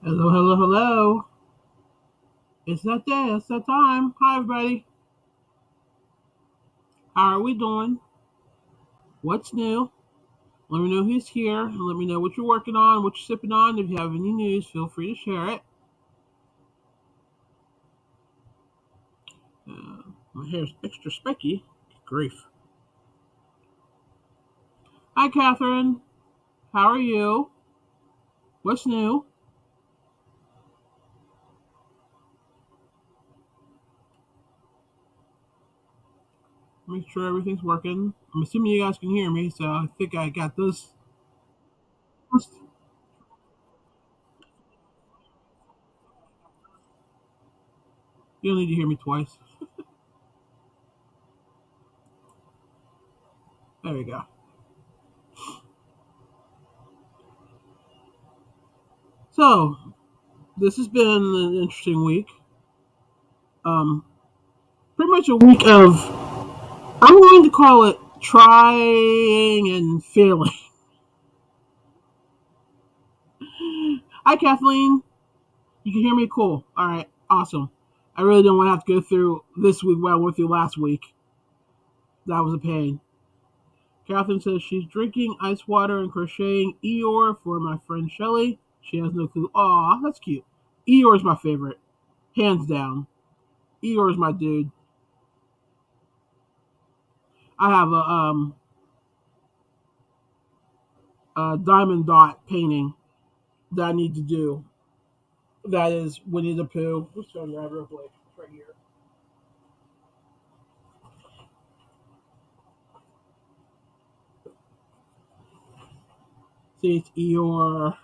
Hello, hello, hello. It's that day. It's that time. Hi, everybody. How are we doing? What's new? Let me know who's here. And let me know what you're working on, what you're sipping on. If you have any news, feel free to share it. My hair's extra specky. Grief. Hi, Catherine. How are you? What's new? Make sure everything's working. I'm assuming you guys can hear me, so I think I got this. You don't need to hear me twice. There we go. So, this has been an interesting week. Um, Pretty much a week of, I'm going to call it trying and failing. Hi, Kathleen. You can hear me? Cool. All right. Awesome. I really don't want to have to go through this week what I went through last week. That was a pain. Catherine says she's drinking ice water and crocheting Eeyore for my friend Shelly. She has no clue. Aw, that's cute. Eeyore's my favorite. Hands down. Eeyore's my dude. I have a diamond dot painting that I need to do. That is Winnie the Pooh. Let's show you that real quick. It's right here. See, it's Eeyore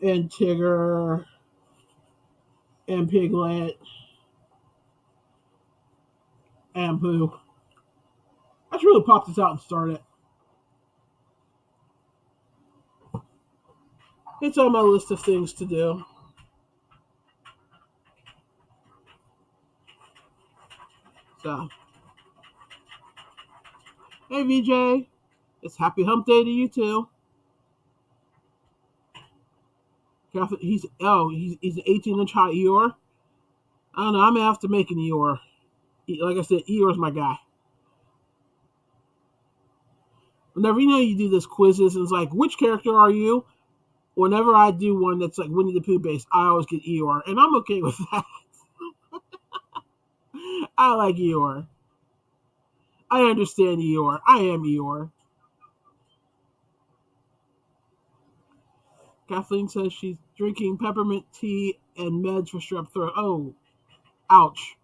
and Tigger and Piglet and Pooh. I should really pop this out and start it. It's on my list of things to do. So, hey VJ, it's Happy Hump Day to you too. He's an 18-inch high Eeyore. I don't know. I'm gonna have to make an Eeyore. Like I said, Eeyore's my guy. Whenever you do this quizzes, and it's like, which character are you? Whenever I do one that's like Winnie the Pooh based, I always get Eeyore, and I'm okay with that. I like Eeyore. I understand Eeyore. I am Eeyore. Kathleen says she's drinking peppermint tea and meds for strep throat. Oh, ouch.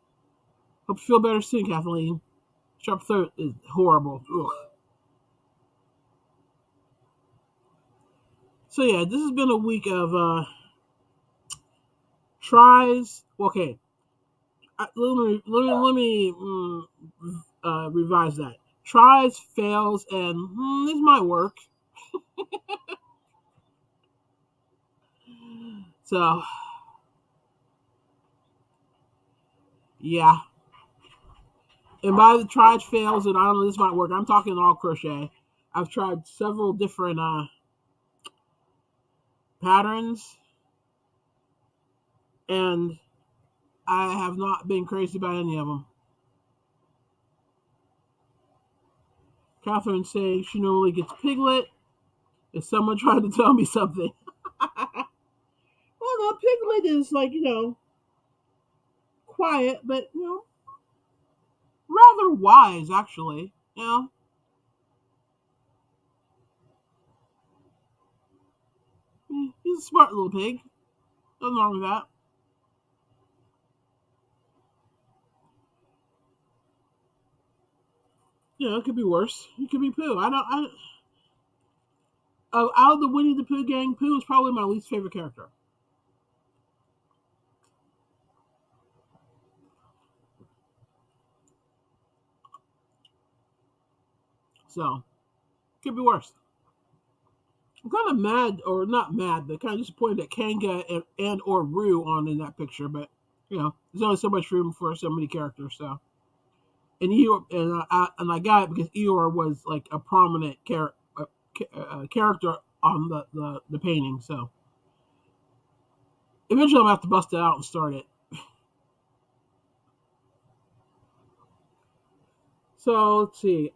Hope you feel better soon, Kathleen. Strep throat is horrible. Ugh. So yeah, this has been a week of tries. Okay, let me revise that. Tries, fails, and this might work. So yeah, and by the tries, fails, and I don't know, this might work. I'm talking all crochet. I've tried several different patterns, and I have not been crazy about any of them. Catherine saying she normally gets Piglet. Is someone trying to tell me something? Well, no, Piglet is like, quiet, but, rather wise, actually. He's a smart little pig. Nothing wrong with that. It could be worse. It could be Pooh. Out of the Winnie the Pooh gang, Pooh is probably my least favorite character. So, could be worse. I'm kind of mad, or not mad, but kind of disappointed that Kanga and or Rue on in that picture. But there's only so much room for so many characters. So, and I got it because Eeyore was like a prominent character on the painting. So eventually I'm gonna have to bust it out and start it. So let's see.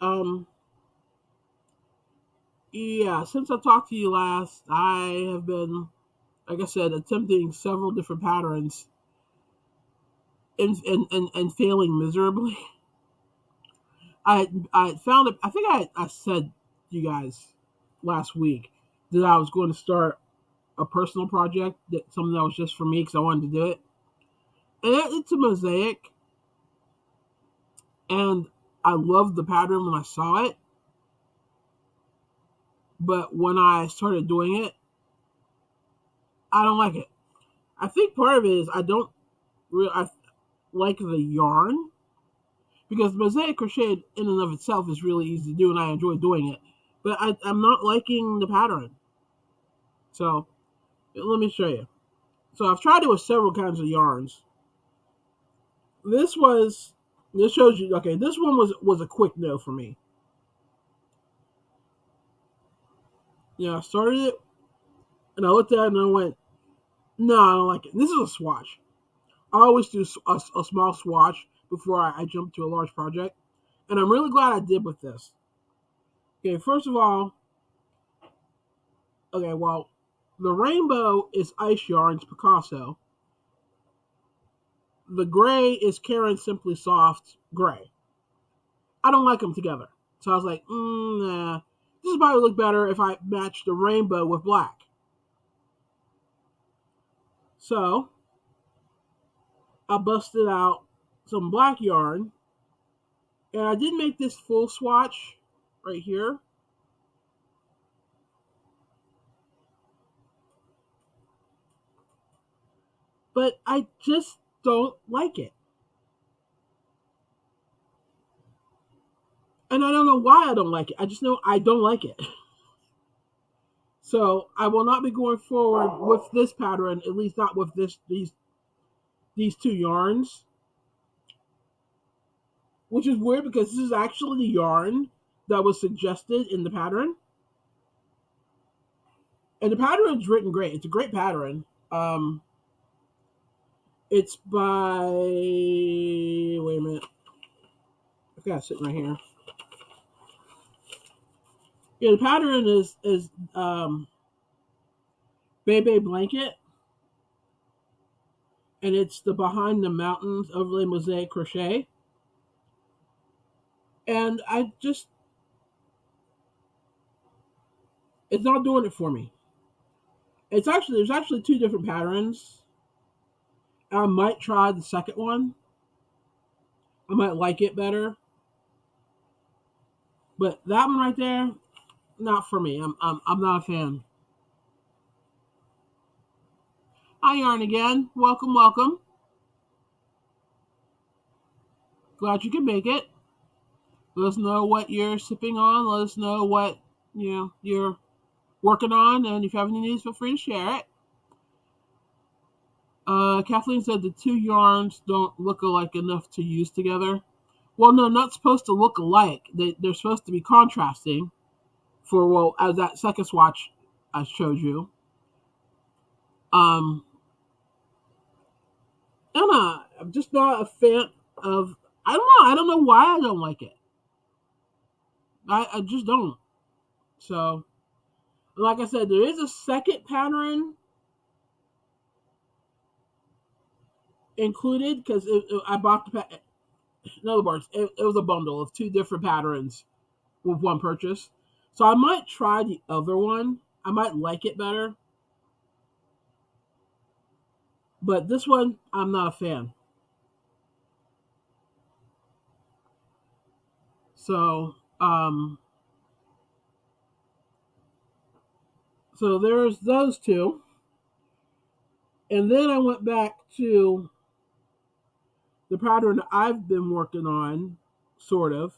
Yeah, since I talked to you last, I have been, like I said, attempting several different patterns and failing miserably. I found it. I think I said to you guys last week that I was going to start a personal project, that something that was just for me because I wanted to do it, and it's a mosaic, and I loved the pattern when I saw it, but when I started doing it, I don't like it. I think part of it is I don't really I like the yarn, because mosaic crochet in and of itself is really easy to do, and I enjoy doing it. But I'm not liking the pattern. So let me show you. So I've tried it with several kinds of yarns. This was this shows you. Okay, this one was a quick no for me. I started it and I looked at it and I went, no, I don't like it. This is a swatch. I always do a small swatch before I jump to a large project, and I'm really glad I did with this. Okay, first of all, okay, well, the rainbow is Ice Yarns Picasso. The gray is Karen Simply Soft Gray. I don't like them together. So I was like, nah. This would probably look better if I matched the rainbow with black. So I busted out some black yarn, and I did make this full swatch right here. But I just don't like it. And I don't know why I don't like it. I just know I don't like it. So I will not be going forward with this pattern, at least not with these two yarns. Which is weird because this is actually the yarn that was suggested in the pattern. And the pattern is written great. It's a great pattern. It's by, wait a minute. I've got it sitting right here. Yeah, the pattern is Bebe Blanket, and it's the Behind the Mountains Overlay Mosaic Crochet. And it's not doing it for me. There's actually two different patterns. I might try the second one. I might like it better. But that one right there, not for me. I'm not a fan. Hi, Yarn again. Welcome, welcome. Glad you can make it. Let us know what you're sipping on. Let us know what you're working on, and if you have any news, feel free to share it. Kathleen said the two yarns don't look alike enough to use together. Well, no, not supposed to look alike. They're supposed to be contrasting for, well, as that second swatch I showed you. I'm just not a fan of. I don't know. I don't know why I don't like it. I just don't. So, like I said, there is a second pattern included because I bought the. In other words, it was a bundle of two different patterns with one purchase. So I might try the other one. I might like it better. But this one, I'm not a fan. So, so there's those two. And then I went back to the pattern that I've been working on, sort of.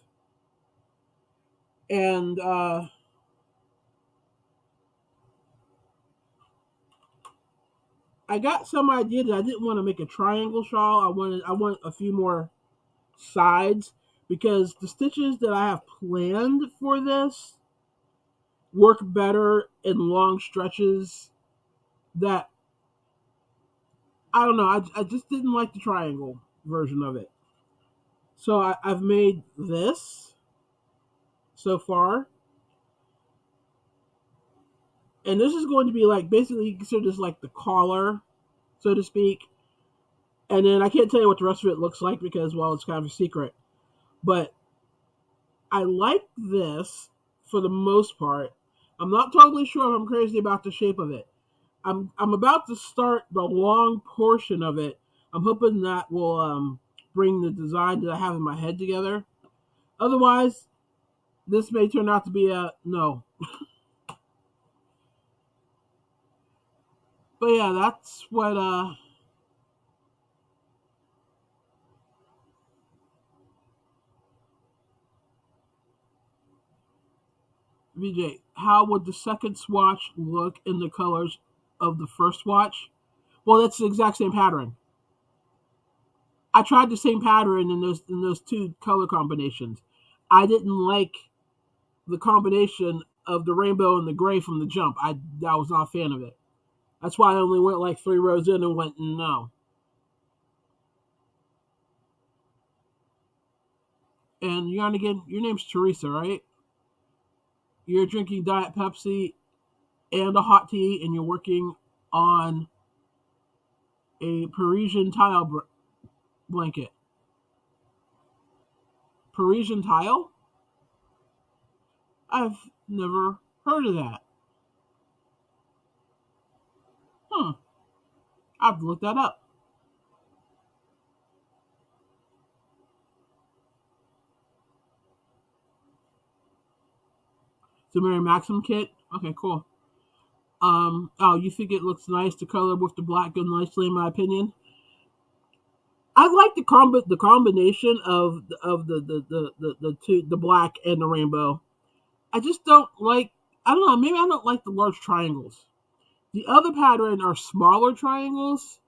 And I got some idea that I didn't want to make a triangle shawl. I want a few more sides because the stitches that I have planned for this, work better in long stretches that I don't know. I just didn't like the triangle version of it. So I've made this so far, and this is going to be like basically you consider this like the collar, so to speak. And then I can't tell you what the rest of it looks like because well, it's kind of a secret. But I like this for the most part. I'm not totally sure if I'm crazy about the shape of it. I'm about to start the long portion of it. I'm hoping that will bring the design that I have in my head together. Otherwise, this may turn out to be a no. But yeah, that's what VJ. How would the second swatch look in the colors of the first swatch? Well, that's the exact same pattern. I tried the same pattern in those two color combinations. I didn't like the combination of the rainbow and the gray from the jump. I was not a fan of it. That's why I only went like 3 rows in and went no. And you're on again. Your name's Teresa, right? You're drinking Diet Pepsi and a hot tea, and you're working on a Parisian tile blanket. Parisian tile? I've never heard of that. Hmm. I have to look that up. It's a Mary Maxim kit. Okay, cool. Oh, you think it looks nice? The color with the black go nicely, in my opinion. I like the combination of the two the black and the rainbow. I just don't like. I don't know. Maybe I don't like the large triangles. The other pattern are smaller triangles,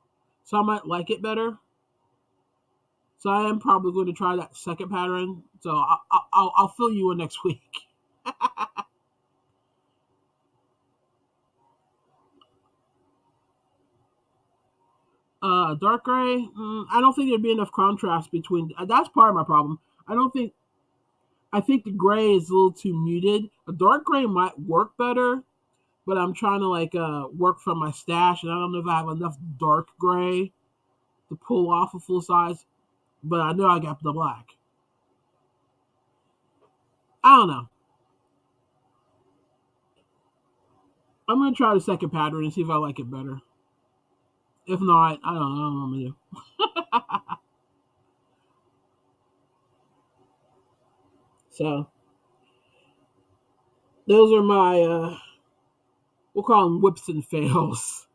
so I might like it better. So I am probably going to try that second pattern. So I'll fill you in next week. Dark gray. I don't think there'd be enough contrast between. That's part of my problem. I don't think. I think the gray is a little too muted. A dark gray might work better, but I'm trying to like work from my stash, and I don't know if I have enough dark gray to pull off a full size. But I know I got the black. I don't know. I'm gonna try the second pattern and see if I like it better. If not, I don't know. I don't know what I'm gonna do. So those are my we'll call them whips and fails.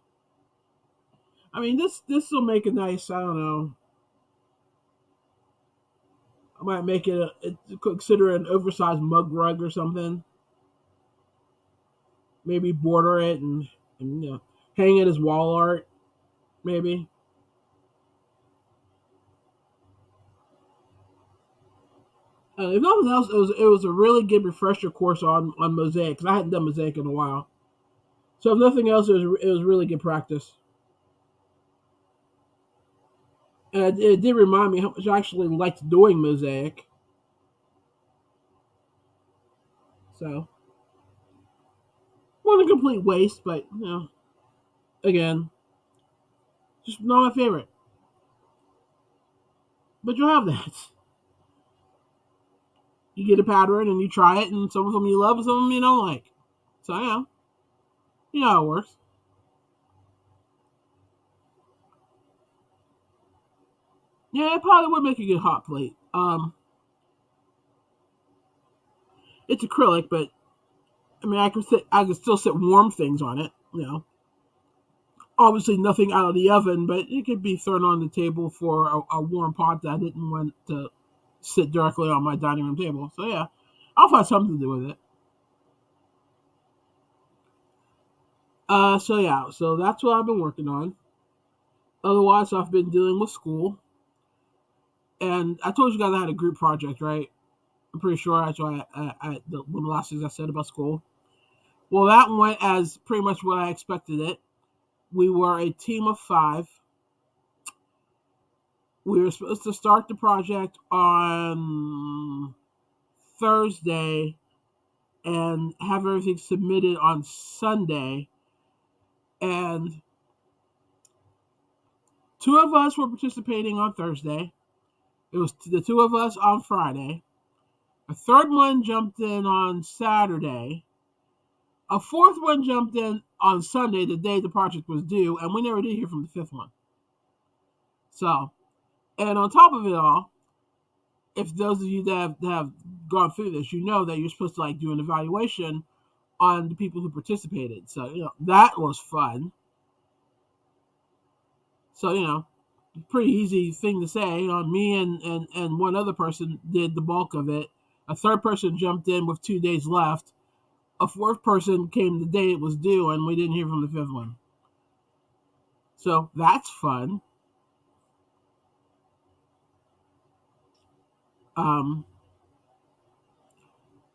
I mean, this will make a nice. I don't know. I might make it consider an oversized mug rug or something. Maybe border it and hang it as wall art. Maybe. If nothing else, it was a really good refresher course on mosaic because I hadn't done mosaic in a while. So if nothing else, it was really good practice. And it did remind me how much I actually liked doing mosaic. So wasn't a complete waste, but again, just not my favorite. But you'll have that. You get a pattern and you try it, and some of them you love, and some of them you don't like. So yeah, you know how it works. Yeah, it probably would make a good hot plate. It's acrylic, but I mean, I could still sit warm things on it. Obviously nothing out of the oven, but it could be thrown on the table for a warm pot that I didn't want to sit directly on my dining room table. So yeah, I'll find something to do with it. So yeah, so that's what I've been working on. Otherwise, I've been dealing with school, and I told you guys I had a group project, right? I'm pretty sure that's why one of the last things I said about school. Well, that went as pretty much what I expected it. We were a team of 5. We were supposed to start the project on Thursday and have everything submitted on Sunday. And 2 of us were participating on Thursday. It was the 2 of us on Friday. A third one jumped in on Saturday. A fourth one jumped in on Sunday, the day the project was due, and we never did hear from the fifth one. So, and on top of it all, if those of you that have gone through this, you know that you're supposed to like do an evaluation on the people who participated. So, that was fun. So, pretty easy thing to say. Me and one other person did the bulk of it. A third person jumped in with 2 days left. A fourth person came the day it was due, and we didn't hear from the fifth one. So that's fun. Um,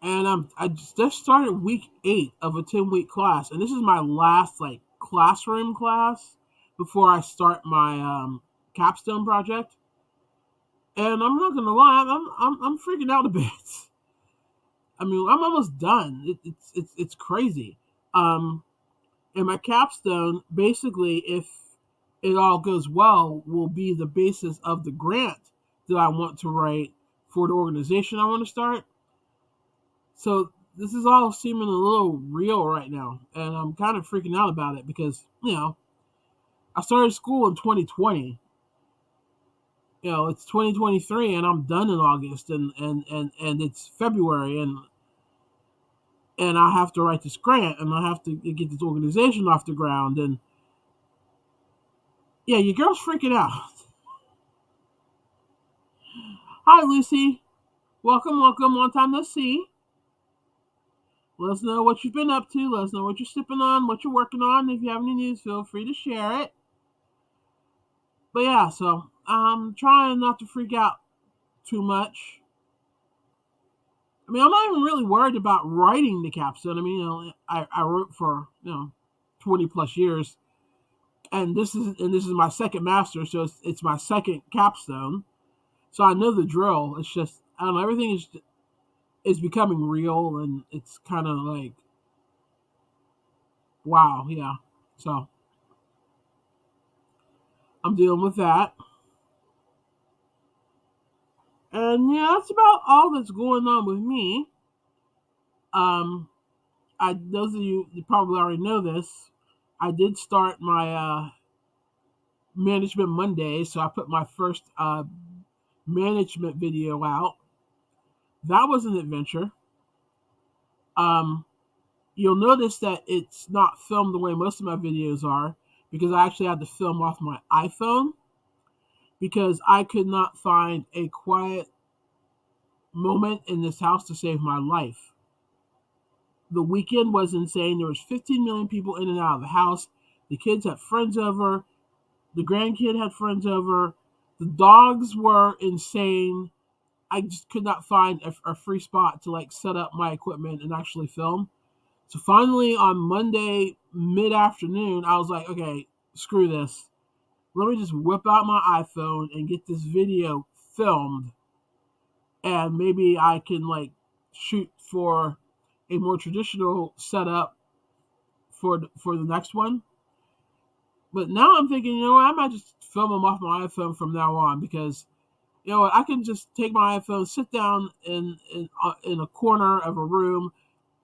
and I just started week 8 of a 10-week class, and this is my last like classroom class before I start my capstone project. And I'm not gonna lie, I'm freaking out a bit. I mean, I'm almost done. It's crazy. Um, and my capstone, basically, if it all goes well, will be the basis of the grant that I want to write for the organization I want to start. So this is all seeming a little real right now, and I'm kind of freaking out about it because I started school in 2020. It's 2023, and I'm done in August, and it's February, and I have to write this grant, and I have to get this organization off the ground, and yeah, your girl's freaking out. Hi, Lucy. Welcome, welcome. Long time no see. Let us know what you've been up to. Let us know what you're sipping on, what you're working on. If you have any news, feel free to share it. But yeah, so I'm trying not to freak out too much. I mean, I'm not even really worried about writing the capstone. I mean, I wrote for 20 plus years, and this is my second master, so it's my second capstone. So I know the drill. It's just I don't know. Everything is becoming real, and it's kind of like wow, yeah. So I'm dealing with that. And yeah, that's about all that's going on with me. Um, those of you probably already know this. I did start my management Monday, so I put my first management video out. That was an adventure. Um, you'll notice that it's not filmed the way most of my videos are because I actually had to film off my iPhone because I could not find a quiet moment in this house to save my life. The weekend was insane. There was 15 million people in and out of the house. The kids had friends over. The grandkid had friends over. The dogs were insane. I just could not find a free spot to like set up my equipment and actually film. So finally on Monday mid-afternoon, I was like, okay, screw this. Let me just whip out my iPhone and get this video filmed, and maybe I can like shoot for a more traditional setup for the next one. But now I'm thinking, I might just film them off my iPhone from now on because what, I can just take my iPhone, sit down in a corner of a room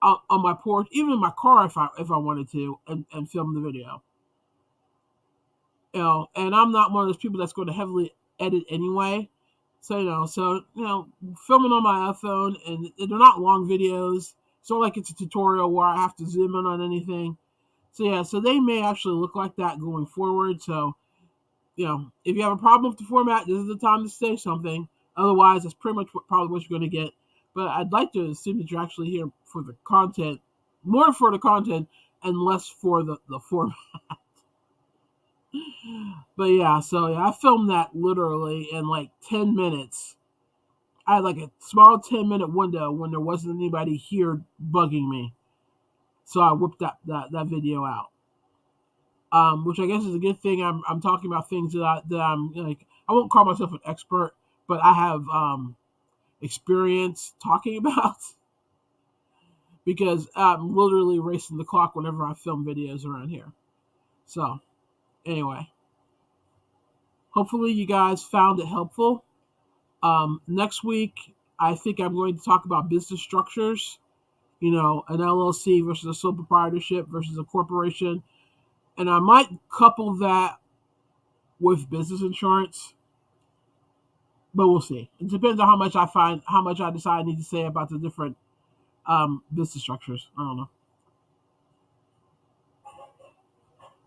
on my porch, even in my car if I wanted to, and film the video. And I'm not one of those people that's going to heavily edit anyway. So filming on my iPhone, and they're not long videos. It's not like it's a tutorial where I have to zoom in on anything. So yeah, so they may actually look like that going forward. So, if you have a problem with the format, this is the time to say something. Otherwise, that's pretty much probably what you're going to get. But I'd like to assume that you're actually here for the content, more for the content and less for the format. But yeah, so yeah, I filmed that literally in like 10 minutes. I had like a small 10-minute window when there wasn't anybody here bugging me. So I whipped that video out. Which I guess is a good thing. I'm talking about things that I'm like. I won't call myself an expert, but I have experience talking about because I'm literally racing the clock whenever I film videos around here. So anyway, hopefully you guys found it helpful. Next week, I think I'm going to talk about business structures. You know, an LLC versus a sole proprietorship versus a corporation, and I might couple that with business insurance, but we'll see. It depends on how much I decide I need to say about the different business structures. I don't know.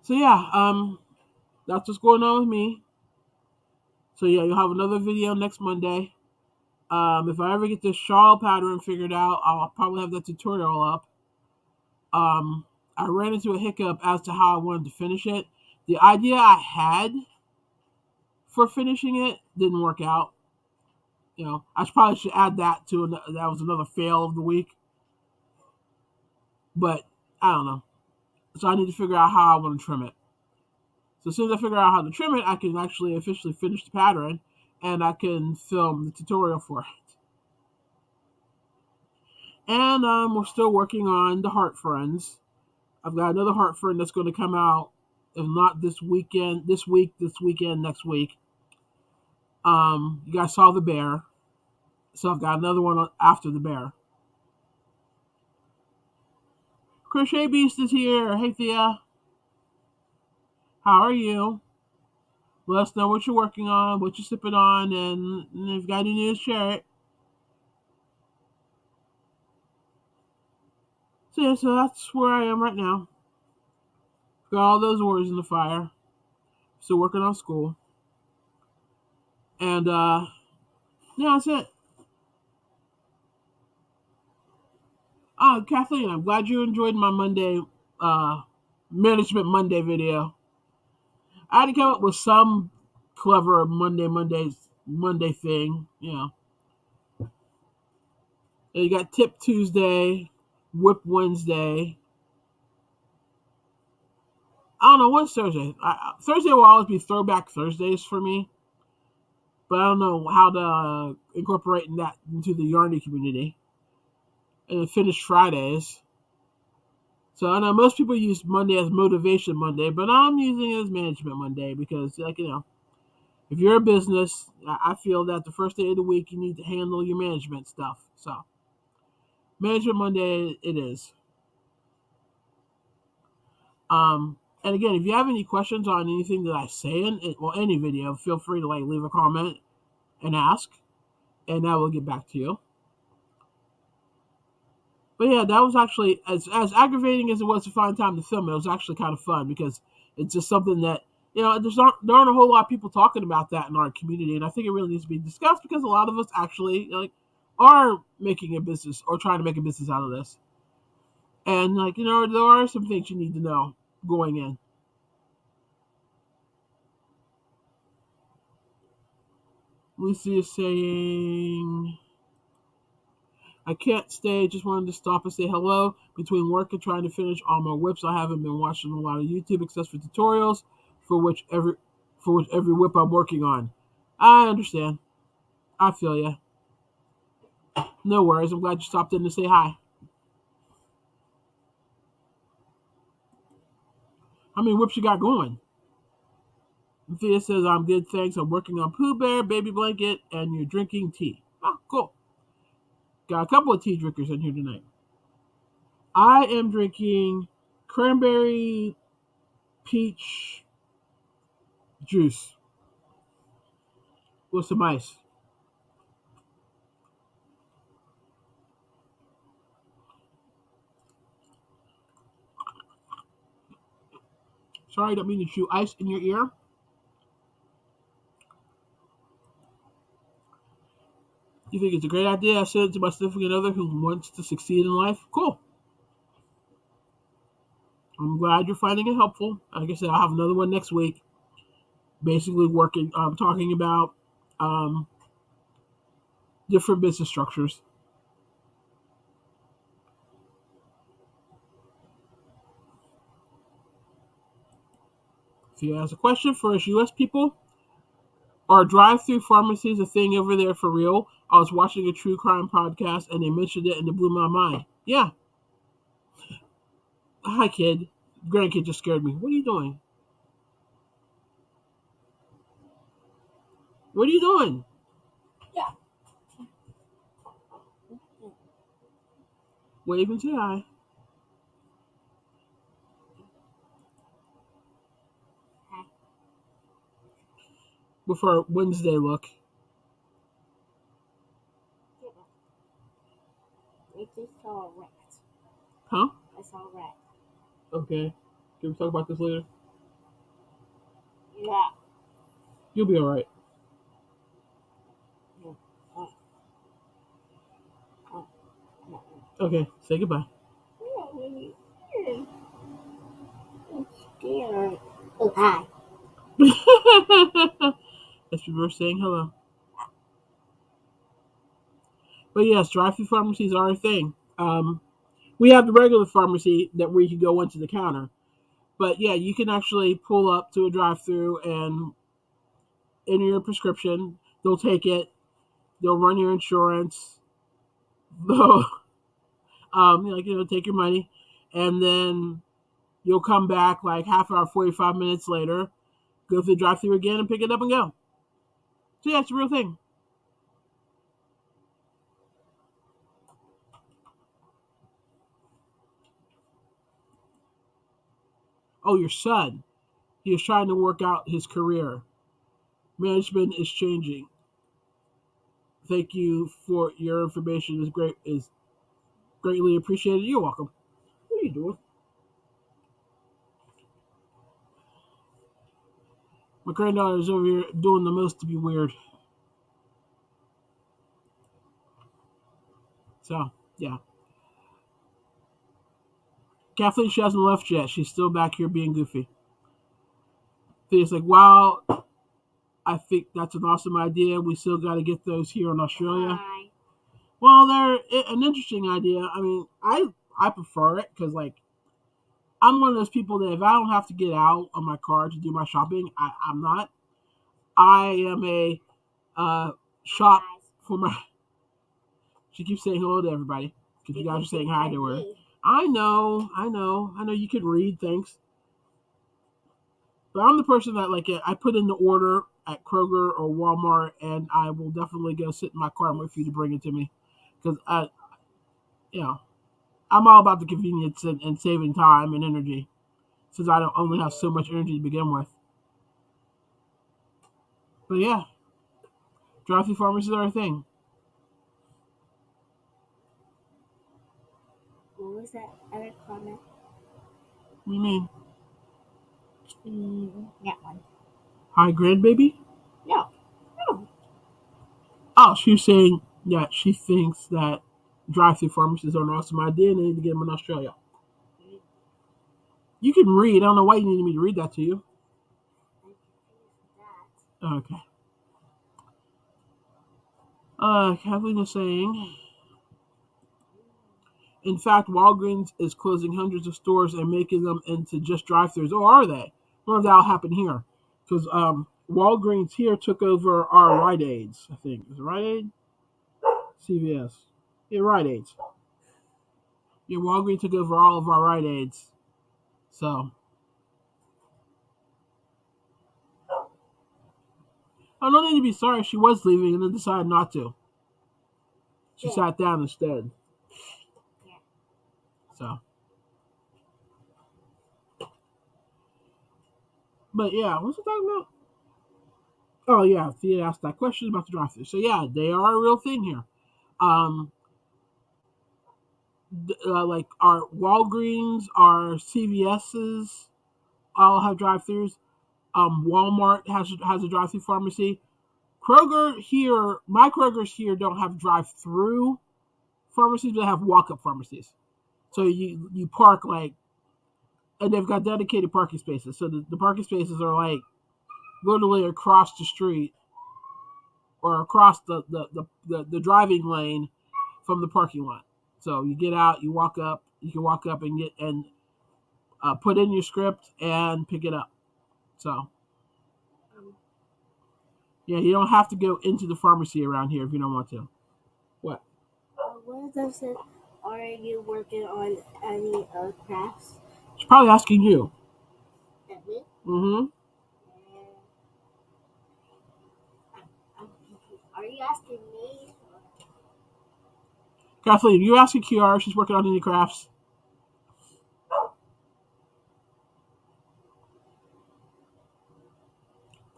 So yeah, that's what's going on with me. So yeah, you'll have another video next Monday. If I ever get this shawl pattern figured out, I'll probably have that tutorial up. I ran into a hiccup as to how I wanted to finish it. The idea I had for finishing it didn't work out. You know, I probably should add that to that was another fail of the week. But I don't know. So I need to figure out how I want to trim it. So as soon as I figure out how to trim it, I can actually officially finish the pattern and I can film the tutorial for it. And we're still working on the heart friends. I've got another heart friend that's going to come out, if not this weekend, this weekend, next week. You guys saw the bear, so I've got another one after the bear. Crochet Beast is here. Hey Thea, how are you? Let us know what you're working on, what you're sipping on, and if you've got any news, share it. So yeah, so that's where I am right now. Got all those words in the fire. Still working on school. And yeah, that's it. Oh, Kathleen, I'm glad you enjoyed my Monday Management Monday video. I had to come up with some clever Monday thing, you know. And you got Tip Tuesday, Whip Wednesday. I don't know what's Thursday. Thursday will always be Throwback Thursdays for me, but I don't know how to incorporate that into the Yarny community. And then finish Fridays. So I know most people use Monday as Motivation Monday, but I'm using it as Management Monday because, like, you know, if you're a business, I feel that the first day of the week you need to handle your management stuff. So Management Monday it is. And again, if you have any questions on anything that I say in it, well, any video, feel free to like leave a comment and ask, and I will get back to you. But yeah, that was actually as aggravating as it was to find time to film it. It was actually kind of fun because it's just something that, you know, there aren't a whole lot of people talking about that in our community, and I think it really needs to be discussed because a lot of us actually like are making a business or trying to make a business out of this. And like, you know, there are some things you need to know going in. Lucy is saying, I can't stay. Just wanted to stop and say hello. Between work and trying to finish all my whips, I haven't been watching a lot of YouTube except for tutorials for which every whip I'm working on. I understand. I feel ya. No worries. I'm glad you stopped in to say hi. How many whips you got going? Thea says, I'm good, thanks. I'm working on Pooh Bear, Baby Blanket, and you're drinking tea. Oh, cool. Got a couple of tea drinkers in here tonight. I am drinking cranberry peach juice with some ice. Sorry, I don't mean to chew ice in your ear. You think it's a great idea? I said it to my significant other who wants to succeed in life. Cool. I'm glad you're finding it helpful. Like I said, I'll have another one next week. Basically, talking about different business structures. Thea has a question for us U.S. people. Are drive-through pharmacies a thing over there for real? I was watching a true crime podcast and they mentioned it and it blew my mind. Yeah. Hi, kid. Grandkid just scared me. What are you doing? What are you doing? Yeah. Wave and say hi. Hi. With our Wednesday look. It just saw a rat. Huh? I saw a rat. Okay. Can we talk about this later? Yeah. You'll be alright. No. Oh. Oh. No. Okay. Say goodbye. I'm really scared. I'm scared. Oh, hi. As people were saying hello. But yes, drive-through pharmacies are a thing. We have the regular pharmacy that where you can go into the counter. But yeah, you can actually pull up to a drive-through and enter your prescription. They'll take it. They'll run your insurance. They'll, take your money, and then you'll come back like half hour, 45 minutes later, go to the drive-through again and pick it up and go. So yeah, it's a real thing. Oh, your son. He is trying to work out his career. Management is changing. Thank you for your information. Is greatly appreciated. You're welcome. What are you doing? My granddaughter is over here doing the most to be weird. So yeah, Kathleen, she hasn't left yet. She's still back here being goofy. It's like, wow, I think that's an awesome idea. We still got to get those here in Australia. Hi. Well, they're an interesting idea. I mean, I prefer it because like I'm one of those people that if I don't have to get out of my car to do my shopping, I'm not. I am a shop for my. She keeps saying hello to everybody because you guys are saying hi to her. I know. You can read things, but I'm the person that like I put in the order at Kroger or Walmart, and I will definitely go sit in my car and wait for you to bring it to me because I'm all about the convenience and saving time and energy since I don't only have so much energy to begin with. But yeah, drive-through pharmacies are a thing. What was that other comment? What do you mean? That one. Hi, grandbaby? No. No. Oh, she was saying that she thinks that drive-through pharmacies are an awesome idea and they need to get them in Australia. You can read. I don't know why you needed me to read that to you. Okay. Kathleen is saying, in fact, Walgreens is closing hundreds of stores and making them into just drive-thrus. Oh, are they? I wonder if that'll happen here. Because Walgreens here took over our Rite Aids, I think. Is it Rite Aid? CVS. Yeah, Rite Aids. Yeah, Walgreens took over all of our Rite Aids. So. I don't need to be sorry. She was leaving and then decided not to. She sat down instead. Yeah. So. But yeah, what's it talking about? Oh yeah, Thea asked that question about the drive-thru. So yeah, they are a real thing here. Like our Walgreens, our CVS's all have drive-thrus. Walmart has a drive-thru pharmacy. Kroger here, my Kroger's here don't have drive-through pharmacies, but they have walk-up pharmacies. So you park like, and they've got dedicated parking spaces. So the parking spaces are like literally across the street or across the driving lane from the parking lot. So you get out, you walk up, you can walk up and get and put in your script and pick it up. So Um, yeah, you don't have to go into the pharmacy around here if you don't want to. What? what does it? Are you working on any crafts? She's probably asking you. At me? Mm-hmm. Um, are you asking me? Kathleen, you asking Kiara if she's working on any crafts?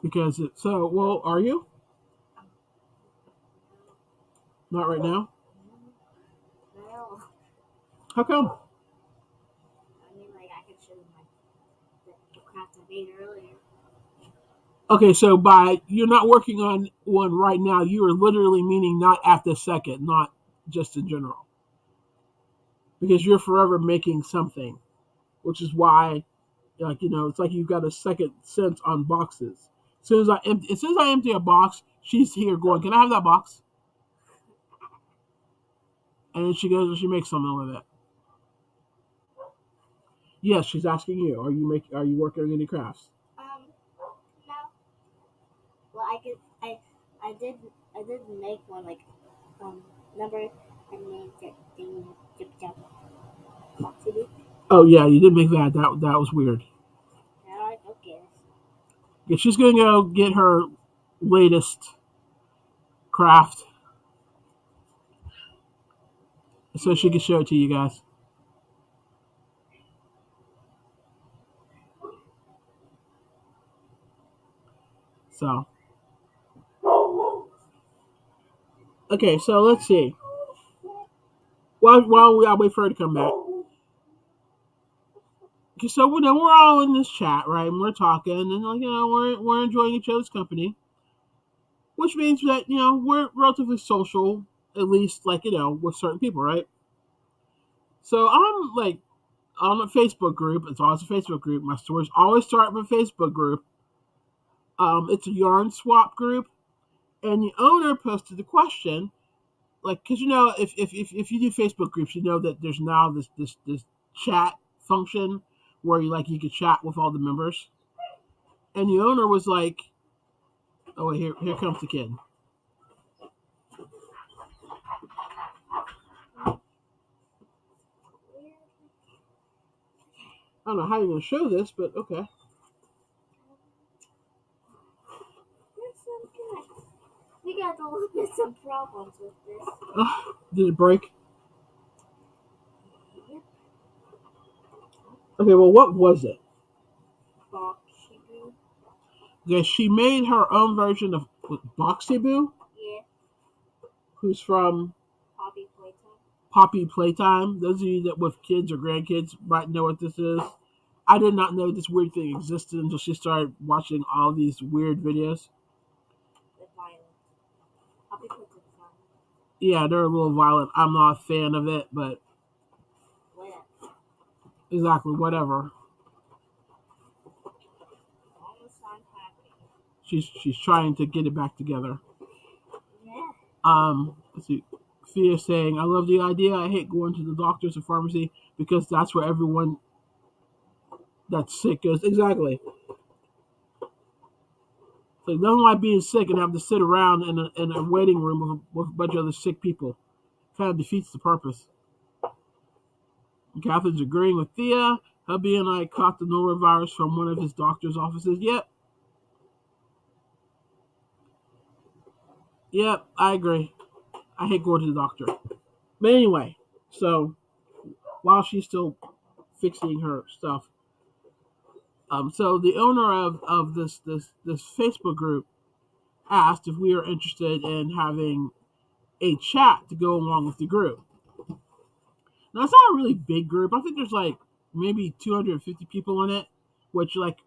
Because it's so well, are you? Not right now. No. How come? I mean, like I could show you the craft I made earlier. Okay, so by you're not working on one right now, you are literally meaning not at this second, not just in general. Because you're forever making something, which is why, like it's like you've got a second sense on boxes. As soon as I empty a box, she's here going, "Can I have that box?" And then she goes and she makes something with it. Yes, she's asking you, Are you working on any crafts? No. Well, I did, I did make one like, number I named it thing, Jip Jap, Foxy. Oh yeah, you did make that. That was weird. And I'm like, okay. Yeah, she's gonna go get her latest craft so she can show it to you guys. So okay, so let's see. While we I wait for her to come back. Okay, so we're all in this chat, right? And we're talking, and like we're enjoying each other's company, which means that we're relatively social, at least like with certain people, right? So I'm like on a Facebook group. It's always a Facebook group. My stories always start with a Facebook group. It's a yarn swap group, and the owner posted the question, like, because if you do Facebook groups, you know that there's now this chat function where you can chat with all the members, and the owner was like, "Oh, wait, here comes the kid." I don't know how you're gonna show this, but okay. We got a little bit some problems with this. Did it break? Okay, well, what was it? Foxy. Yeah, she made her own version of Boxy Boo, Yeah. who's from Poppy Playtime. Poppy Playtime. Those of you that with kids or grandkids might know what this is. I did not know this weird thing existed until she started watching all these weird videos. With violence. Poppy Playtime. Yeah, they're a little violent. I'm not a fan of it, but Whatever. exactly, whatever. Almost I'm happy. She's trying to get it back together. Yeah. Let's see. Thea saying, "I love the idea. I hate going to the doctors or pharmacy because that's where everyone that's sick goes." Exactly. So nothing like being sick and having to sit around in a waiting room with a bunch of other sick people. Kind of defeats the purpose. And Catherine's agreeing with Thea. Hubby and I caught the norovirus from one of his doctor's offices. Yep, I agree. I hate going to the doctor. But anyway, so while she's still fixing her stuff, so the owner of this Facebook group asked if we are interested in having a chat to go along with the group. Now it's not a really big group. I think there's like maybe 250 people in it, which like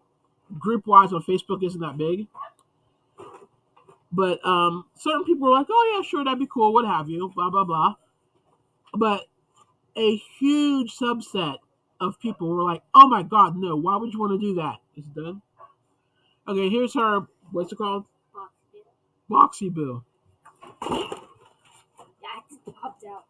group wise on Facebook isn't that big. But certain people were like, "Oh yeah, sure, that'd be cool, what have you, blah blah blah." But a huge subset of people were like, "Oh my god, no! Why would you want to do that?" It's done. Okay, here's her. What's it called? Boxy Boo. Yeah, it just popped out.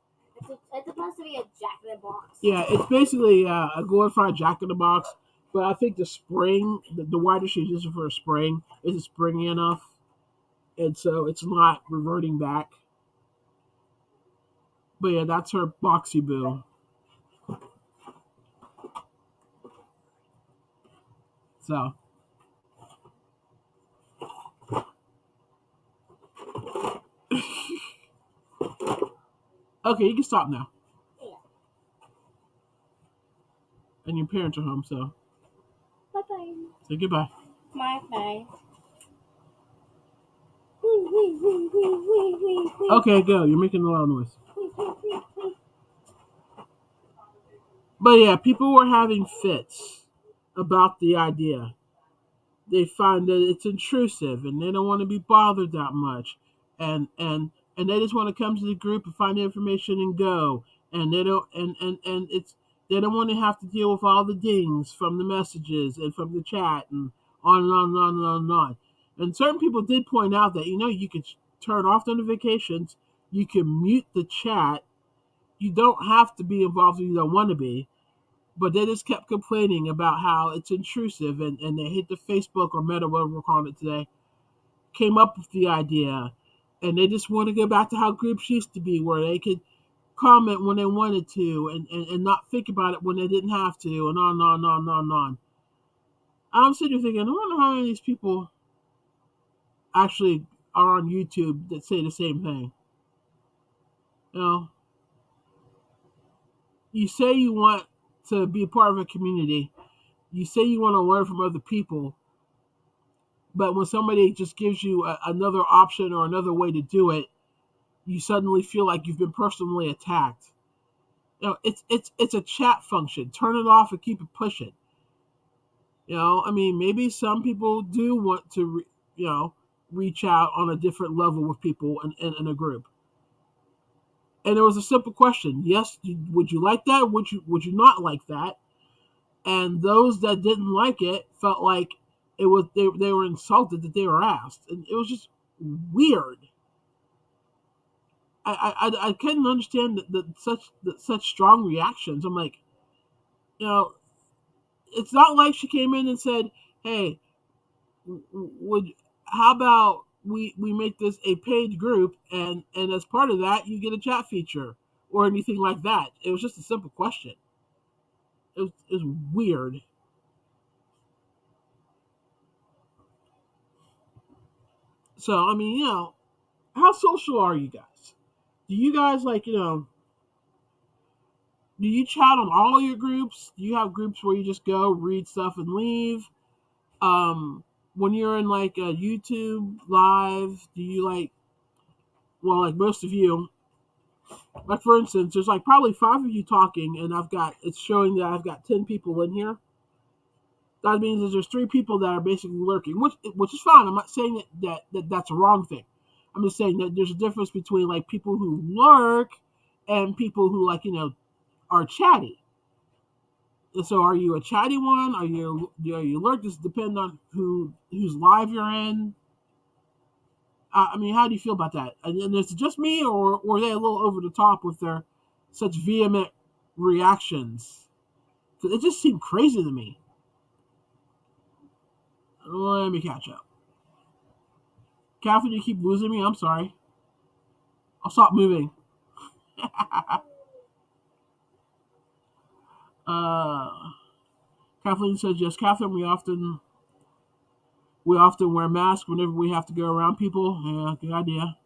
It's supposed to be a Jack in the Box. Yeah, it's basically a glorified Jack in the Box. But I think the spring, the wider she's using for a spring, isn't springy enough, and so it's not reverting back. But yeah, that's her boxy boo. So okay, you can stop now. Yeah. And your parents are home, so Bye bye. say goodbye. Bye bye. Wee wee wee wee wee wee wee. Okay, go. You're making a lot of noise. Wee wee wee wee. But yeah, people were having fits about the idea. They find that it's intrusive and they don't want to be bothered that much. And they just want to come to the group and find the information and go. And they don't and it's they don't want to have to deal with all the dings from the messages and from the chat and on and on and on and on and on. And certain people did point out that you can turn off notifications, you can mute the chat, you don't have to be involved if you don't want to be, but they just kept complaining about how it's intrusive, and they hit the Facebook or Meta, whatever we're calling it today, came up with the idea, and they just want to go back to how groups used to be, where they could comment when they wanted to, and not think about it when they didn't have to, and on and on and on and on and on. I'm sitting here thinking, I wonder how many of these people actually are on YouTube that say the same thing. You know, you say you want to be a part of a community, you say you want to learn from other people, but when somebody just gives you another option or another way to do it, you suddenly feel like you've been personally attacked. It's a chat function. Turn it off and keep it pushing. I mean, maybe some people do want to, reach out on a different level with people in a group. And it was a simple question: yes, would you like that? Would you not like that? And those that didn't like it felt like they were insulted that they were asked, and it was just weird. I couldn't understand such strong reactions. I'm like, you know, it's not like she came in and said, "Hey, would how about we make this a paid group, and as part of that, you get a chat feature or anything like that." It was just a simple question. It was weird. So I mean, how social are you guys? Do you guys do you chat on all your groups? Do you have groups where you just go read stuff and leave? When you're in like a YouTube live, do you like most of you, like for instance, there's like probably five of you talking, and it's showing that I've got 10 people in here. That means that there's three people that are basically lurking, which is fine. I'm not saying that's a wrong thing. I'm just saying that there's a difference between like people who lurk and people who are chatty. So are you a chatty one? Are you lurk? This depends on whose live you're in. I mean, how do you feel about that? And is it just me, or are they a little over the top with their such vehement reactions? It just seemed crazy to me. Let me catch up. Catherine, you keep losing me. I'm sorry. I'll stop moving. uh, Kathleen says yes. Catherine, we often wear masks whenever we have to go around people. Yeah, good idea.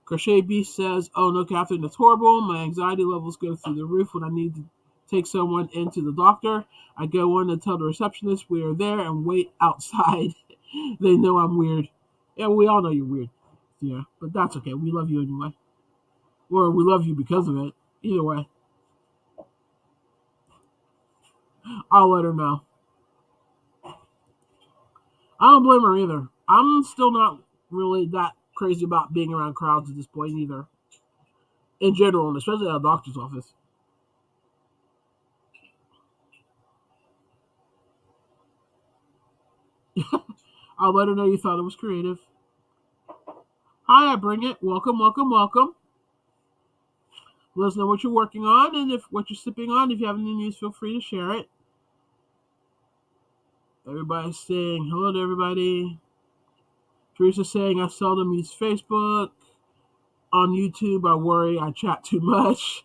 Crochet Beast says, "Oh no, Catherine, that's horrible. My anxiety levels go through the roof when I need to take someone into the doctor. I go in and tell the receptionist we are there and wait outside. They know I'm weird. Yeah, we all know you're weird. Yeah, but that's okay. We love you anyway. Or we love you because of it. Either way, I'll let her know. I don't blame her either. I'm still not really that crazy about being around crowds at this point either. In general, and especially at a doctor's office. I'll let her know you thought it was creative. Hi, I bring it. Welcome, welcome, welcome. Let us know what you're working on and if what you're sipping on. If you have any news, feel free to share it. Everybody's saying hello to everybody. Teresa's saying I seldom use Facebook. On YouTube, I worry I chat too much.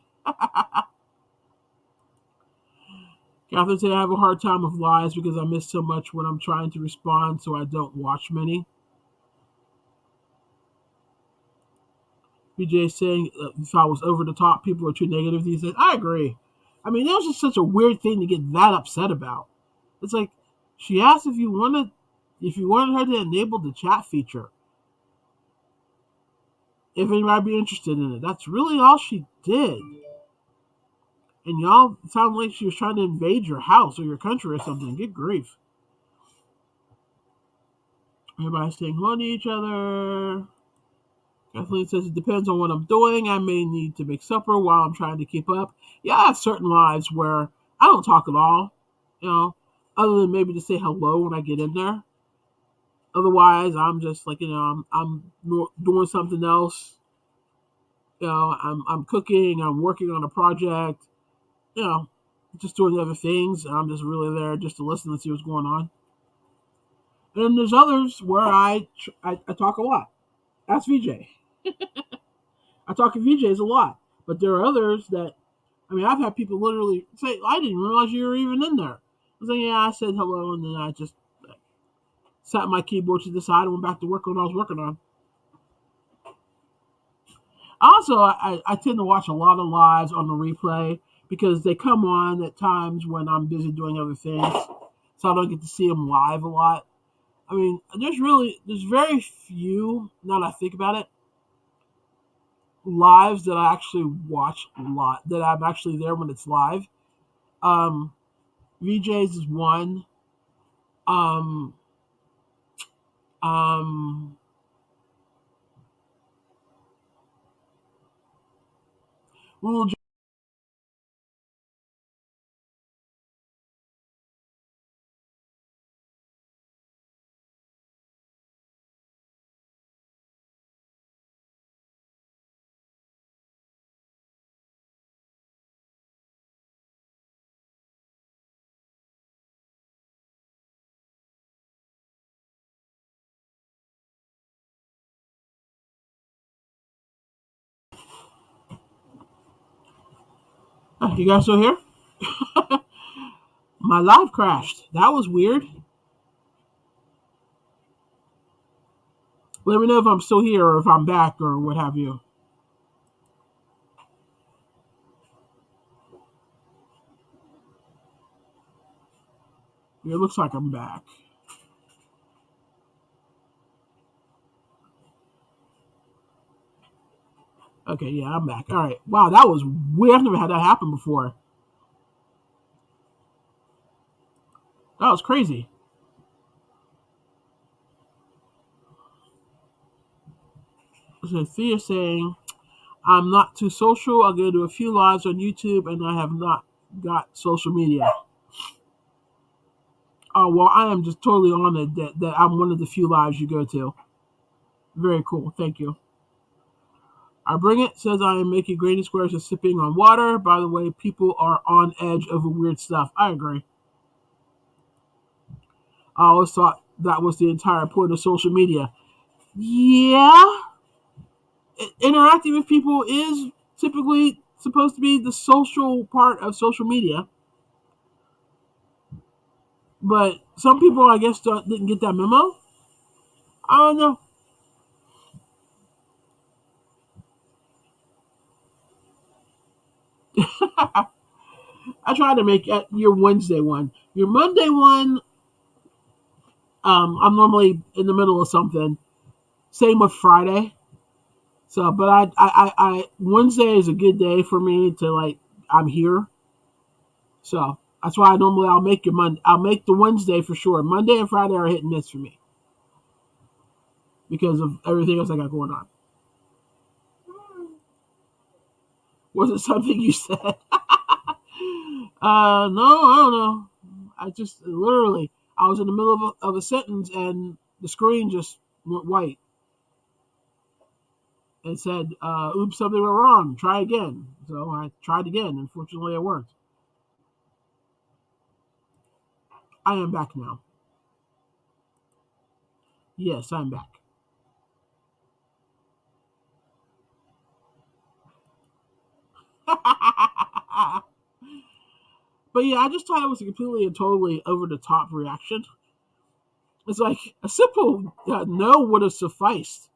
Catherine said I have a hard time with lives because I miss so much when I'm trying to respond, so I don't watch many. BJ saying if I was over the top, people are too negative these days. I agree. I mean, that was just such a weird thing to get that upset about. It's like she asked if you wanted her to enable the chat feature, if anybody be interested in it. That's really all she did. And y'all sound like she was trying to invade your house or your country or something. Good grief. Everybody's saying hello to each other. Kathleen says it depends on what I'm doing. I may need to make supper while I'm trying to keep up. Yeah, I have certain lives where I don't talk at all, you know, other than maybe to say hello when I get in there. Otherwise, I'm just like, I'm doing something else. I'm cooking. I'm working on a project. You know, just doing other things. And I'm just really there just to listen and see what's going on. And then there's others where I talk a lot. Ask VJ. I talk to VJs a lot, but there are others that I've had people literally say, "I didn't realize you were even in there." I was like, "Yeah, I said hello," and then I just sat my keyboard to the side and went back to work on what I was working on. Also, I tend to watch a lot of lives on the replay because they come on at times when I'm busy doing other things, so I don't get to see them live a lot. I mean, there's very few, now that I think about it, lives that I actually watch a lot, that I'm actually there when it's live. Um, VJ's is one. Um, um, Little you guys still here? My live crashed. That was weird. Let me know if I'm still here or if I'm back or what have you. It looks like I'm back. Okay, yeah, I'm back. All right. Wow, that was weird. I've never had that happen before. That was crazy. So Thea saying, I'm not too social. I go to a few lives on YouTube and I have not got social media. Oh, well, I am just totally honored that I'm one of the few lives you go to. Very cool. Thank you. I bring it says I am making granny squares and sipping on water. By the way, people are on edge over weird stuff. I agree. I always thought that was the entire point of social media. Yeah, interacting with people is typically supposed to be the social part of social media, but some people, I guess, didn't get that memo. I don't know. I tried to make your Wednesday one. Your Monday one, I'm normally in the middle of something. Same with Friday. So, but Wednesday is a good day for me to like. I'm here, so that's why I'll make your Monday. I'll make the Wednesday for sure. Monday and Friday are hit and miss for me because of everything else I got going on. Was it something you said? No, I don't know. I just literally, I was in the middle of a sentence and the screen just went white and said, "Oops, something went wrong. Try again." So I tried again. Unfortunately, it worked. I am back now. Yes, I'm back. But yeah, I just thought it was a completely and totally over the top reaction. It's like a simple no would have sufficed.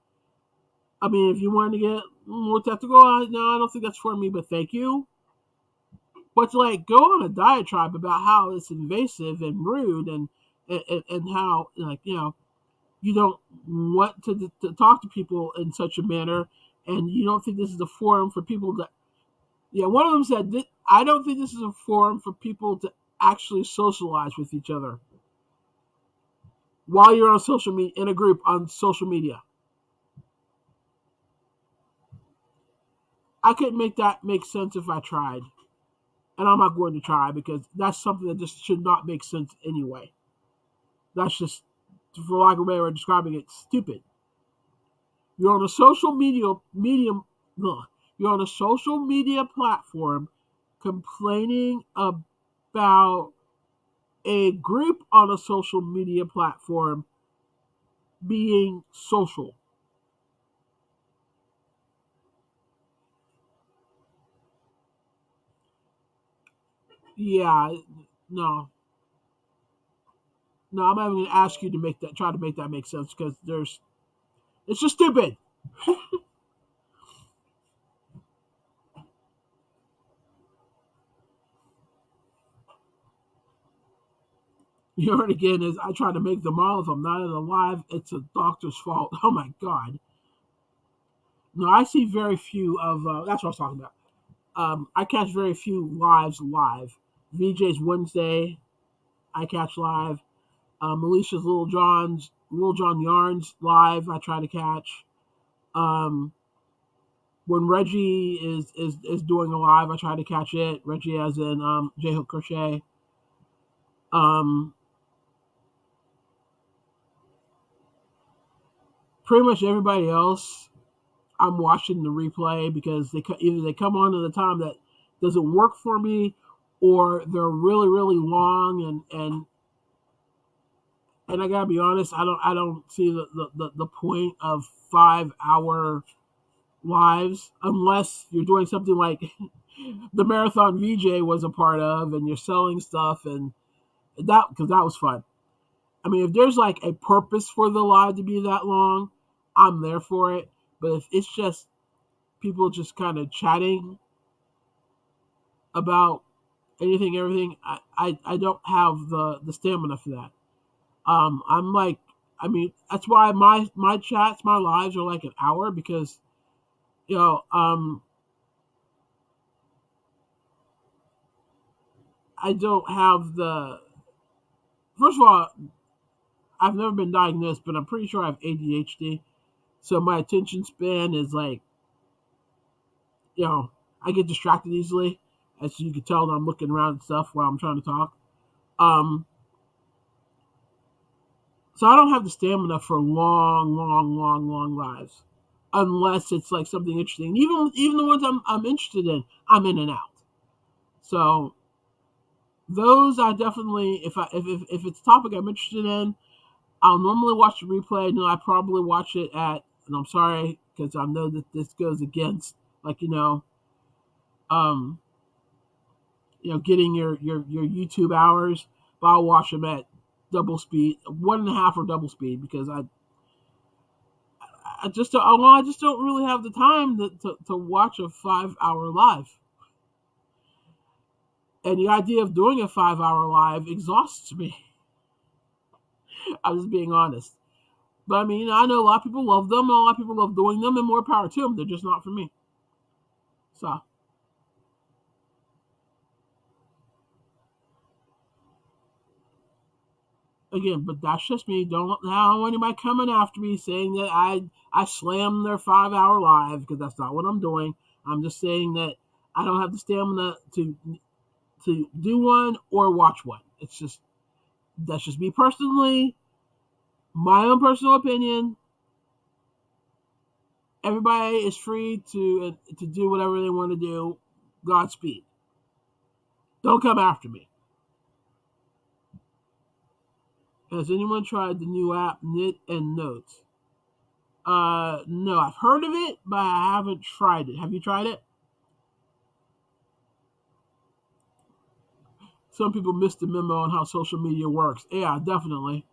I mean, if you wanted to get more technical, no, I don't think that's for me, but thank you. But to like go on a diatribe about how it's invasive and rude and how like you don't want to talk to people in such a manner, and you don't think this is a forum for people to. Yeah, one of them said, "I don't think this is a forum for people to actually socialize with each other while you're on social media in a group on social media." I couldn't make that make sense if I tried, and I'm not going to try because that's something that just should not make sense anyway. That's just, for lack of a better way of describing it, stupid. You're on a social media medium. Ugh, you're on a social media platform complaining about a group on a social media platform being social. Yeah, no, no. I'm not even going to ask you to make that try to make that make sense because there's it's just stupid. You know, and again, is I try to make them all of them not alive. It's a doctor's fault. Oh my god. No, I see very few of. That's what I was talking about. I catch very few lives live. VJ's Wednesday, I catch live. Alicia's Little John Yarns live. I try to catch. Um, when Reggie is doing a live, I try to catch it. Reggie as in J Hook Crochet. Um, Pretty much everybody else, I'm watching the replay because either they come on at a time that doesn't work for me, or they're really really long and I gotta be honest, I don't see the point of 5 hour lives unless you're doing something like the marathon VJ was a part of, and you're selling stuff and that because that was fun. I mean, if there's like a purpose for the live to be that long, I'm there for it. But if it's just people just kind of chatting about anything, everything, I don't have the stamina for that. I'm like, I mean, that's why my chats, my lives are like an hour because you know, I don't have the. First of all, I've never been diagnosed, but I'm pretty sure I have ADHD. So my attention span is like, you know, I get distracted easily, as you can tell. I'm looking around and stuff while I'm trying to talk. Um, so I don't have the stamina for long lives, unless it's like something interesting. Even the ones I'm interested in, I'm in and out. So those I definitely, if it's a topic I'm interested in, I'll normally watch the replay. And then I probably watch it at, and I'm sorry because I know that this goes against like um, getting your YouTube hours, but I'll watch them at double speed, one and a half or double speed because I just don't really have the time to watch a 5 hour live. And the idea of doing a 5 hour live exhausts me. I'm just being honest. But I mean, I know a lot of people love them, a lot of people love doing them, and more power to them. They're just not for me. So again, but that's just me. Don't now anybody coming after me saying that I slammed their 5 hour live because that's not what I'm doing. I'm just saying that I don't have the stamina to do one or watch one. It's just that's just me personally, my own personal opinion. Everybody is free to do whatever they want to do. Godspeed. Don't come after me. Has anyone tried the new app Knit and Notes? No, I've heard of it, but I haven't tried it. Have you tried it? Some people miss the memo on how social media works. Yeah, definitely.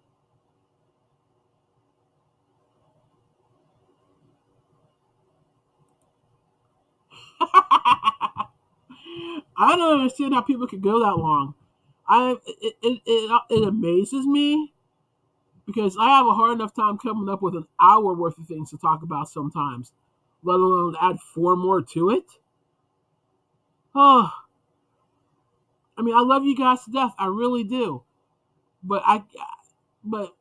I don't understand how people could go that long. It amazes me because I have a hard enough time coming up with an hour worth of things to talk about sometimes, let alone add four more to it. Oh, I mean, I love you guys to death. I really do. But but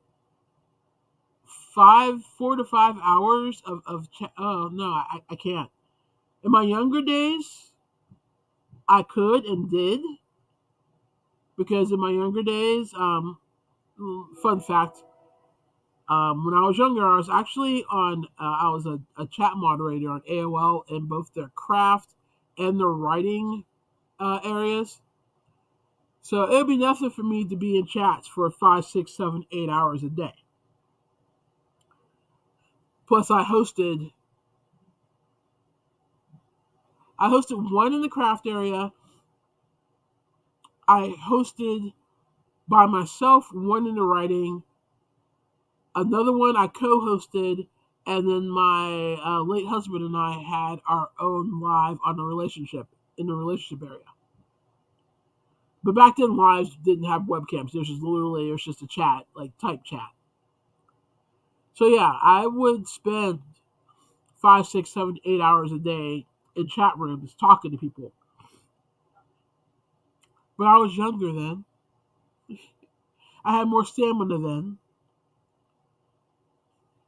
4 to 5 hours oh no, I can't. In my younger days, I could and did because in my younger days, fun fact, when I was younger, I was actually on. I was a chat moderator on AOL in both their craft and their writing areas. So it would be nothing for me to be in chats for 5, 6, 7, 8 hours a day. Plus, I hosted one in the craft area. I hosted by myself one in the writing. Another one I co-hosted, and then my late husband and I had our own live on the relationship in the relationship area. But back then, lives didn't have webcams. It was just a chat, like type chat. So yeah, I would spend 5, 6, 7, 8 hours a day in chat rooms talking to people. But I was younger then. I had more stamina then,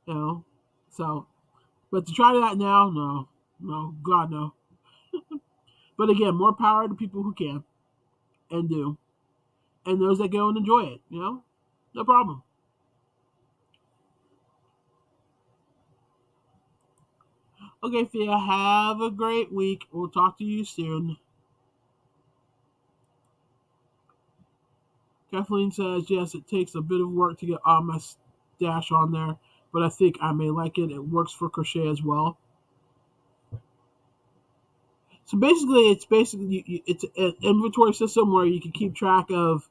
you know. So, but to try that now, no, no, God no. But again, more power to people who can and do, and those that go and enjoy it. No problem. Okay, Thea, have a great week. We'll talk to you soon. Kathleen says, yes, it takes a bit of work to get all my stash on there, but I think I may like it. It works for crochet as well. So basically, it's an inventory system where you can keep track of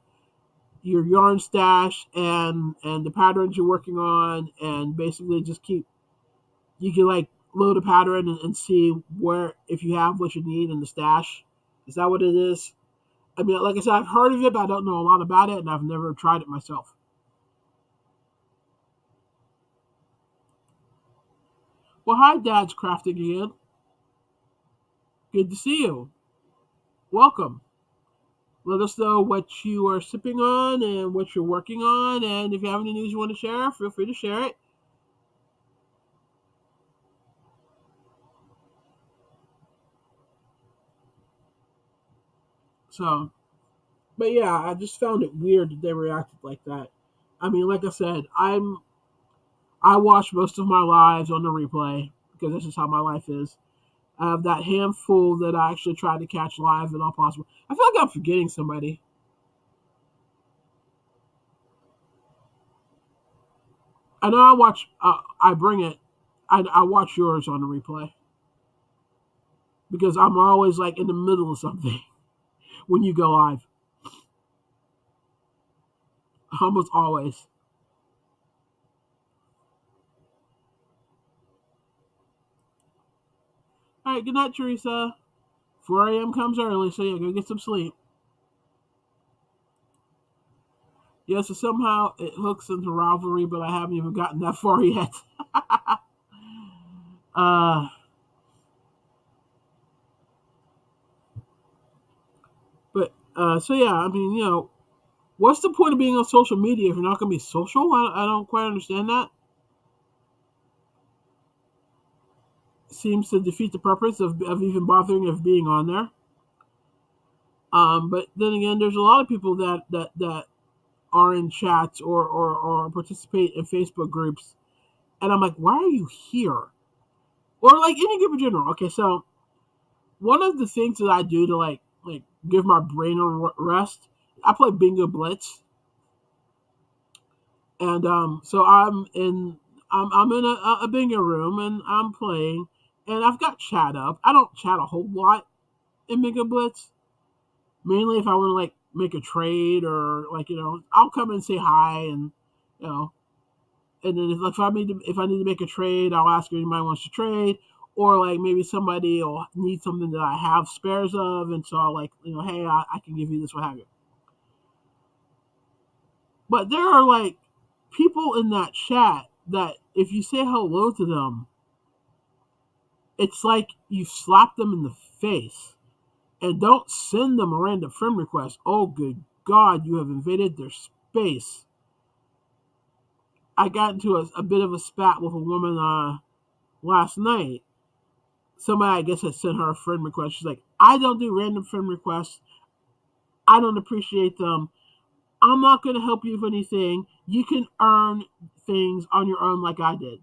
your yarn stash and the patterns you're working on, and basically just keep you can like load a pattern and see where if you have what you need in the stash. Is that what it is? I mean, like I said, I've heard of it, but I don't know a lot about it, and I've never tried it myself. Well, hi, Dad's Crafting again. Good to see you. Welcome. Let us know what you are sipping on and what you're working on, and if you have any news you want to share, feel free to share it. So, but yeah, I just found it weird that they reacted like that. I mean, like I said, I watch most of my lives on the replay because this is how my life is. I have that handful that I actually try to catch live and all possible. I feel like I'm forgetting somebody. I know I watch. I bring it. I watch yours on the replay because I'm always like in the middle of something when you go live. Almost always. All right. Good night, Teresa. 4 a.m. comes early, so yeah, go get some sleep. Yeah, so somehow it hooks into Ravelry, but I haven't even gotten that far yet. uh, so yeah, I mean, what's the point of being on social media if you're not going to be social? I don't quite understand that. Seems to defeat the purpose of even bothering of being on there. But then again, there's a lot of people that are in chats or participate in Facebook groups, and I'm like, why are you here? Or like any group in general. Okay, so one of the things that I do to like give my brain a rest, I play Bingo Blitz. And so I'm in a bingo room and I'm playing, and I've got chat up. I don't chat a whole lot in Bingo Blitz. Mainly if I want to like make a trade or like I'll come and say hi and you know and then if I need to make a trade, I'll ask if anybody wants to trade, or like maybe somebody will need something that I have spares of, and so I'll like hey, I can give you this, what have you. But there are like people in that chat that if you say hello to them, it's like you slap them in the face. And don't send them a random friend request. Oh, good God, you have invaded their space. I got into a bit of a spat with a woman last night. Somebody, I guess, had sent her a friend request. She's like, I don't do random friend requests. I don't appreciate them. I'm not going to help you with anything. You can earn things on your own like I did.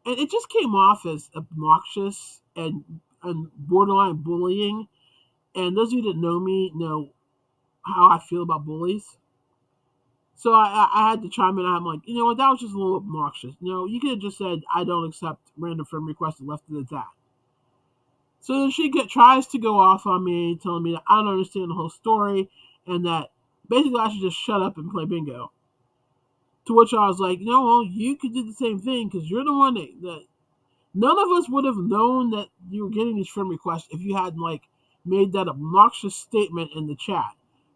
And it just came off as obnoxious and borderline bullying. And those of you that know me know how I feel about bullies. So I had to chime in. I'm like, you know what? That was just a little obnoxious. You could have just said, I don't accept random friend requests and left it at that. So then tries to go off on me, telling me that I don't understand the whole story and that basically I should just shut up and play bingo. To which I was like, no, well, you could do the same thing because you're the one that none of us would have known that you were getting these friend requests if you hadn't like made that obnoxious statement in the chat.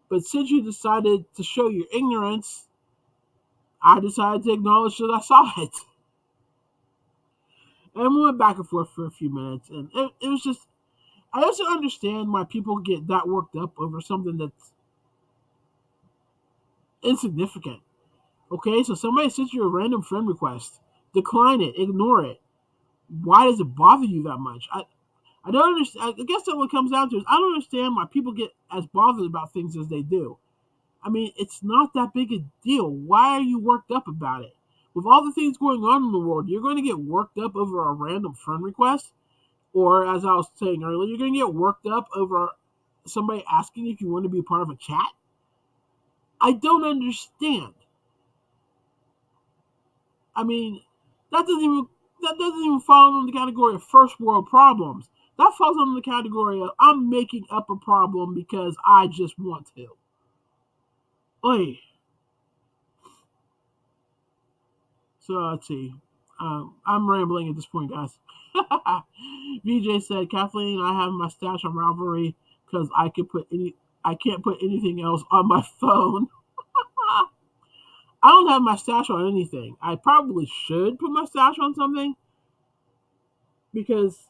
But since you decided to show your ignorance, I decided to acknowledge that I saw it. And we went back and forth for a few minutes. And it was just, I also understand why people get that worked up over something that's insignificant. Okay, so somebody sends you a random friend request, decline it, ignore it. Why does it bother you that much? I don't understand. I guess that what it comes down to is I don't understand why people get as bothered about things as they do. I mean, it's not that big a deal. Why are you worked up about it? With all the things going on in the world, you're going to get worked up over a random friend request? Or, as I was saying earlier, you're going to get worked up over somebody asking if you want to be part of a chat? I don't understand. I mean, that doesn't even fall under the category of first world problems. That falls under the category of I'm making up a problem because I just want to. Oy. So let's see. I'm rambling at this point, guys. VJ said, Kathleen, I have my stash on Ravelry because I can't put anything else on my phone. I don't have my stash on anything. I probably should put my stash on something because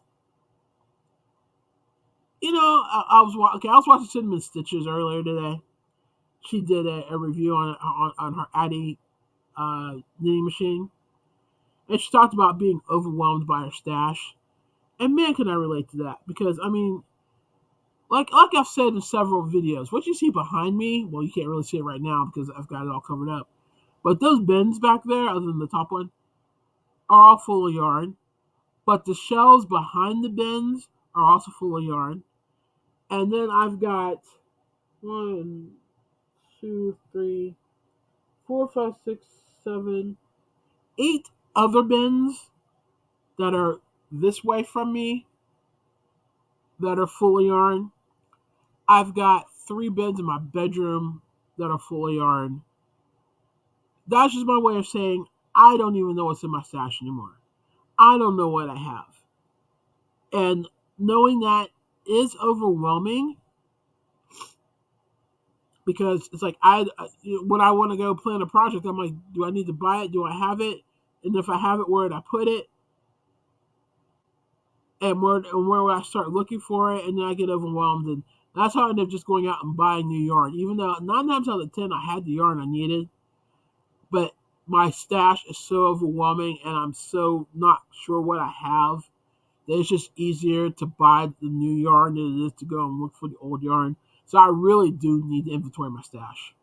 I was watching Cinnamon Stitches earlier today. She did a review on her Addy knitting machine, and she talked about being overwhelmed by her stash. And man, can I relate to that? Because I mean, like I've said in several videos, what you see behind me, well, you can't really see it right now because I've got it all covered up. But those bins back there, other than the top one, are all full of yarn. But the shelves behind the bins are also full of yarn. And then I've got 1, 2, 3, 4, 5, 6, 7, 8 other bins that are this way from me that are full of yarn. I've got 3 bins in my bedroom that are full of yarn. That's just my way of saying I don't even know what's in my stash anymore. I don't know what I have. And knowing that is overwhelming because it's like when I want to go plan a project, I'm like, do I need to buy it? Do I have it? And if I have it, where did I put it? And where would I start looking for it? And then I get overwhelmed, and that's how I end up just going out and buying new yarn. Even though 9 times out of 10 I had the yarn I needed, but my stash is so overwhelming, and I'm so not sure what I have that it's just easier to buy the new yarn than it is to go and look for the old yarn. So I really do need to inventory my stash.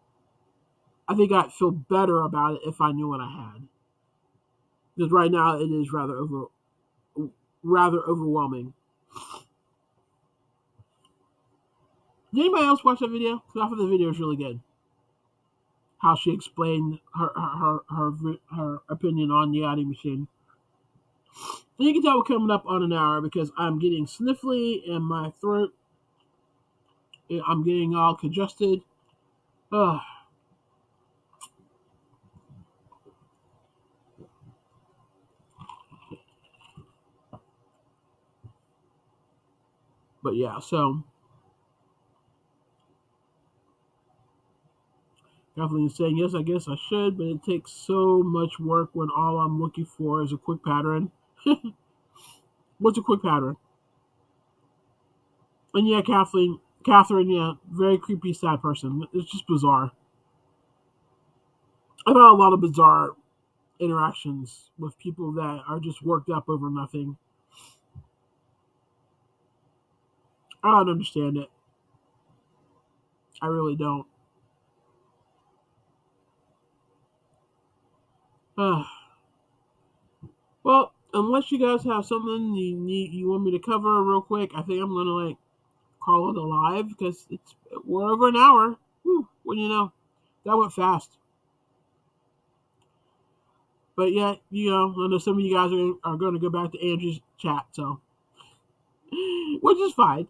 I think I'd feel better about it if I knew what I had. Because right now it is rather overwhelming. Did anybody else watch that video? Because I thought the video was really good. how she explained her opinion on the adding machine. And you can tell we're coming up on an hour because I'm getting sniffly in my throat. I'm getting all congested. Ugh. But yeah, so Kathleen is saying, yes, I guess I should, but it takes so much work when all I'm looking for is a quick pattern. What's a quick pattern? And yeah, Catherine, yeah, very creepy, sad person. It's just bizarre. I've had a lot of bizarre interactions with people that are just worked up over nothing. I don't understand it. I really don't. Uh, well, unless you guys have something you want me to cover real quick, I think I'm gonna call it a live because we're over an hour. Whew, what do you know? That went fast. But yeah, I know some of you guys are going to go back to Andrew's chat, so which is fine.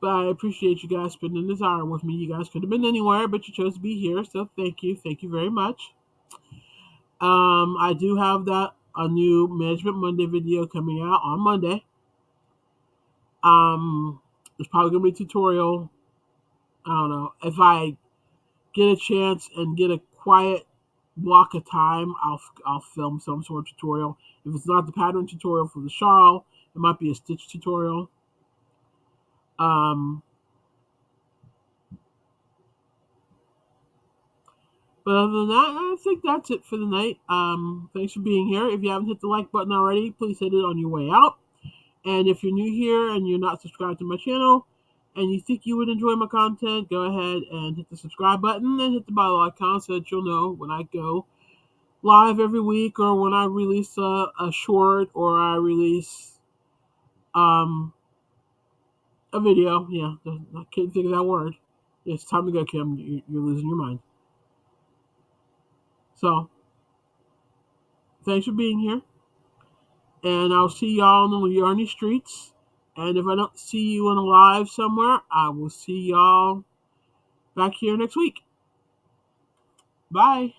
But I appreciate you guys spending this hour with me. You guys could have been anywhere, but you chose to be here, so thank you very much. I do have that a new Management Monday video coming out on Monday. It's probably gonna be a tutorial. I don't know if I get a chance and get a quiet block of time, I'll film some sort of tutorial. If it's not the pattern tutorial for the shawl, it might be a stitch tutorial. But other than that, I think that's it for the night. Thanks for being here. If you haven't hit the like button already, please hit it on your way out. And if you're new here and you're not subscribed to my channel and you think you would enjoy my content, go ahead and hit the subscribe button and hit the bell icon so that you'll know when I go live every week or when I release a short or I release a video. Yeah, I can't think of that word. It's time to go, Kim. You're losing your mind. So, thanks for being here. And I'll see y'all on the Yarny streets. And if I don't see you in a live somewhere, I will see y'all back here next week. Bye.